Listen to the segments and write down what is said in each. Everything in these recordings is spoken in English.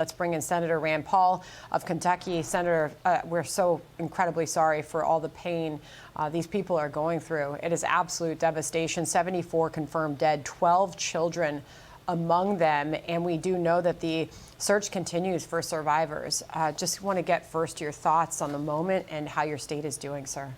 Let's bring in Senator Rand Paul of Kentucky. Senator, we're so incredibly sorry for all the pain these people are going through. It is absolute devastation. 74 confirmed dead, 12 children among them. And we do know that the search continues for survivors. Just want to get first your thoughts on the moment and how your state is doing, sir.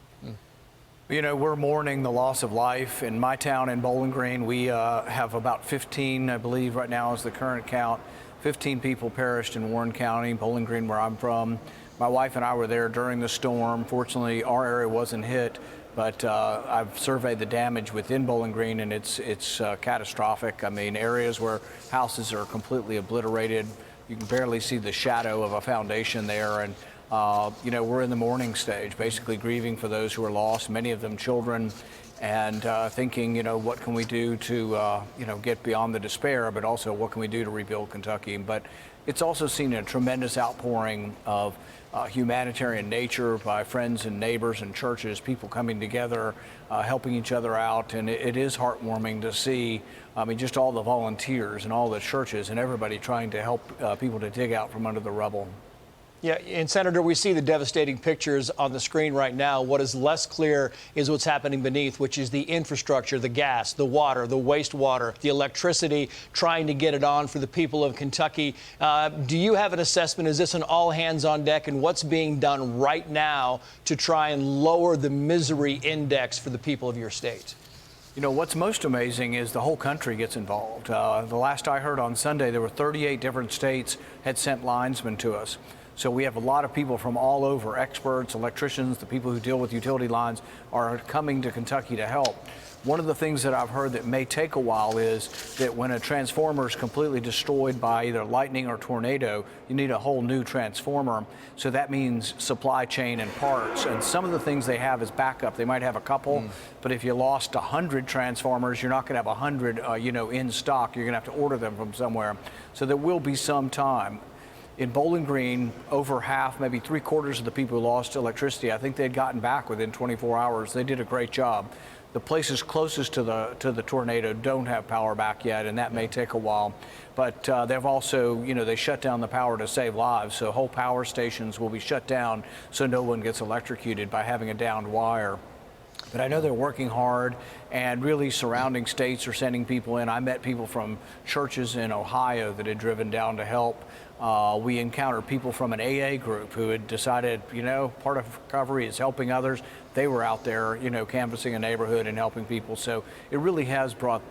You know, we're mourning the loss of life. In my town in Bowling Green, we have about 15, I believe right now is the current count. 15 people perished in Warren County, Bowling Green, where I'm from. My wife and I were there during the storm. Fortunately, our area wasn't hit, but I've surveyed the damage within Bowling Green, and it's catastrophic. I mean, areas where houses are completely obliterated. You can barely see the shadow of a foundation there. And you know, we're in the mourning stage, basically grieving for those who are lost, many of them children, and thinking, you know, what can we do to, you know, get beyond the despair, but also what can we do to rebuild Kentucky. But it's also seen a tremendous outpouring of humanitarian nature by friends and neighbors and churches, people coming together, helping each other out. And it is heartwarming to see, I mean, just all the volunteers and all the churches and everybody trying to help people to dig out from under the rubble. Yeah, and Senator, we see the devastating pictures on the screen right now. What is less clear is what's happening beneath, which is the infrastructure, the gas, the water, the wastewater, the electricity, trying to get it on for the people of Kentucky. Do you have an assessment? Is this an all hands on deck, and what's being done right now to try and lower the misery index for the people of your state? You know, what's most amazing is the whole country gets involved. The last I heard on Sunday, there were 38 different states had sent linesmen to us. So we have a lot of people from all over, experts, electricians, the people who deal with utility lines are coming to Kentucky to help. One of the things that I've heard that may take a while is that when a transformer is completely destroyed by either lightning or tornado, you need a whole new transformer. So that means supply chain and parts. And some of the things they have is backup. They might have a couple, but if you lost 100 transformers, you're not going to have 100, you know, in stock. You're going to have to order them from somewhere. So there will be some time. In Bowling Green, over half, maybe 3/4 of the people who lost electricity, I think they'd gotten back within 24 hours. They did a great job. The places closest to the tornado don't have power back yet, and that may take a while. But they've also, you know, they shut down the power to save lives. So whole power stations will be shut down so no one gets electrocuted by having a downed wire. But I know they're working hard, and really surrounding states are sending people in. I met people from churches in Ohio that had driven down to help. We encountered people from an AA group who had decided, you know, part of recovery is helping others. They were out there, you know, canvassing a neighborhood and helping people. So it really has brought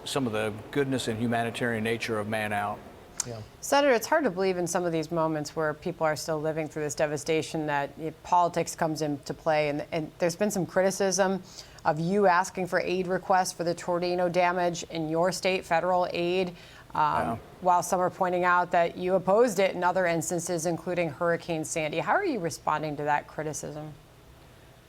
some of the goodness and humanitarian nature of man out. Yeah. Senator, it's hard to believe in some of these moments where people are still living through this devastation that politics comes into play. And there's been some criticism of you asking for aid requests for the tornado damage in your state, federal aid, while some are pointing out that you opposed it in other instances, including Hurricane Sandy. How are you responding to that criticism?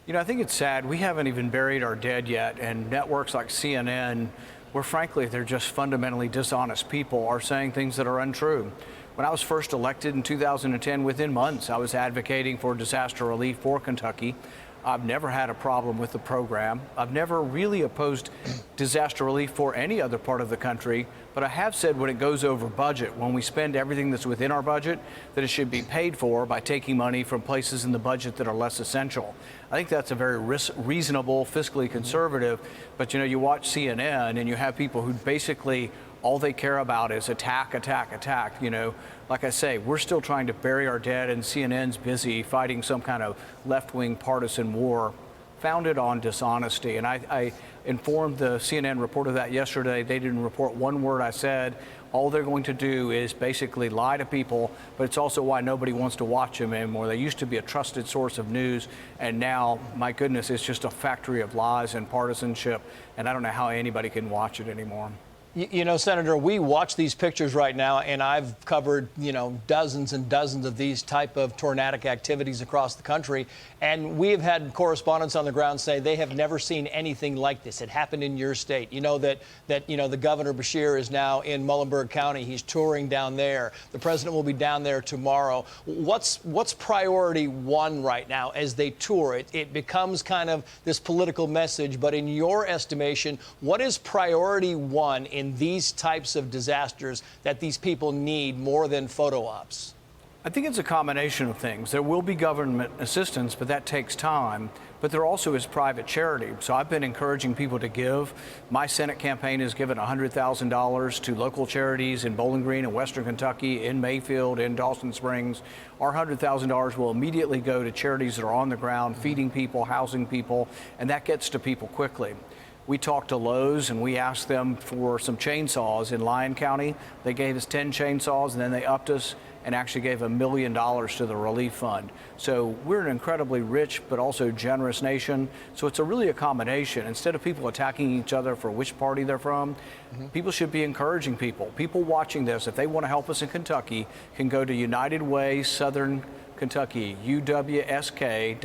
You know, I think it's sad. We haven't even buried our dead yet, and networks like CNN, where frankly they're just fundamentally dishonest people, are saying things that are untrue. When I was first elected in 2010, within months, I was advocating for disaster relief for Kentucky. I've never had a problem with the program. I've never really opposed disaster relief for any other part of the country, but I have said when it goes over budget, when we spend everything that's within our budget, that it should be paid for by taking money from places in the budget that are less essential. I think that's a very reasonable, fiscally conservative, but you know, you watch CNN and you have people who basically all they care about is attack, attack, attack. You know, like I say, we're still trying to bury our dead, and CNN's busy fighting some kind of left-wing partisan war founded on dishonesty. And I informed the CNN reporter that yesterday. They didn't report one word I said. All they're going to do is basically lie to people, but it's also why nobody wants to watch them anymore. They used to be a trusted source of news, and now, my goodness, it's just a factory of lies and partisanship, and I don't know how anybody can watch it anymore. You know, Senator, we watch these pictures right now, and I've covered, you know, dozens and dozens of these type of tornadic activities across the country. And we have had correspondents on the ground say they have never seen anything like this. It happened in your state. You know that you know, the Governor Beshear is now in Muhlenberg County. He's touring down there. The president will be down there tomorrow. What's priority one right now as they tour? It becomes kind of this political message, but in your estimation, what is priority one in in these types of disasters that these people need more than photo ops? I think it's a combination of things. There will be government assistance, but that takes time. But there also is private charity. So I've been encouraging people to give. My Senate campaign has given $100,000 to local charities in Bowling Green and Western Kentucky, in Mayfield, in Dawson Springs. Our $100,000 will immediately go to charities that are on the ground, feeding people, housing people, and that gets to people quickly. We talked to Lowe's and we asked them for some chainsaws in Lyon County. They gave us 10 chainsaws and then they upped us and actually gave $1 million to the relief fund. So we're an incredibly rich but also generous nation. So it's really a combination. Instead of people attacking each other for which party they're from, people should be encouraging people. People watching this, if they want to help us in Kentucky, can go to United Way Southern Kentucky, uwsk.org.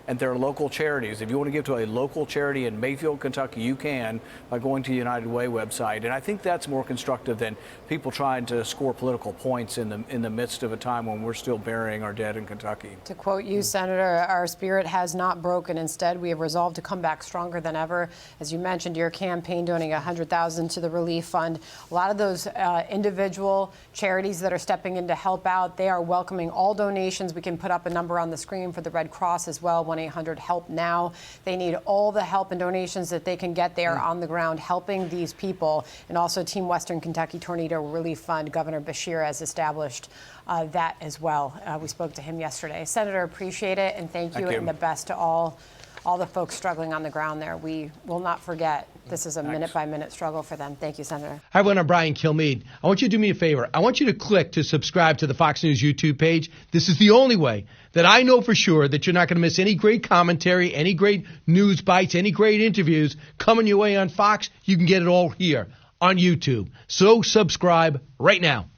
And there are local charities. If you want to give to a local charity in Mayfield, Kentucky, you can by going to the United Way website. And I think that's more constructive than people trying to score political points in the midst of a time when we're still burying our dead in Kentucky. To quote you, Senator, our spirit has not broken. Instead, we have resolved to come back stronger than ever. As you mentioned, your campaign donating $100,000 to the relief fund. A lot of those individual charities that are stepping in to help out, they are welcoming all donations. We can put up a number on the screen for the Red Cross as well. 1-800-HELP-NOW. They need all the help and donations that they can get. They are on the ground helping these people. And also Team Western Kentucky Tornado Relief Fund, Governor Beshear has established that as well. We spoke to him yesterday. Senator, appreciate it, and thank you. And the best to all the folks struggling on the ground there. We will not forget. This is a minute-by-minute struggle for them. Thank you, Senator. Hi, everyone. I'm Brian Kilmeade. I want you to do me a favor. I want you to click to subscribe to the Fox News YouTube page. This is the only way that I know for sure that you're not going to miss any great commentary, any great news bites, any great interviews coming your way on Fox. You can get it all here on YouTube. So subscribe right now.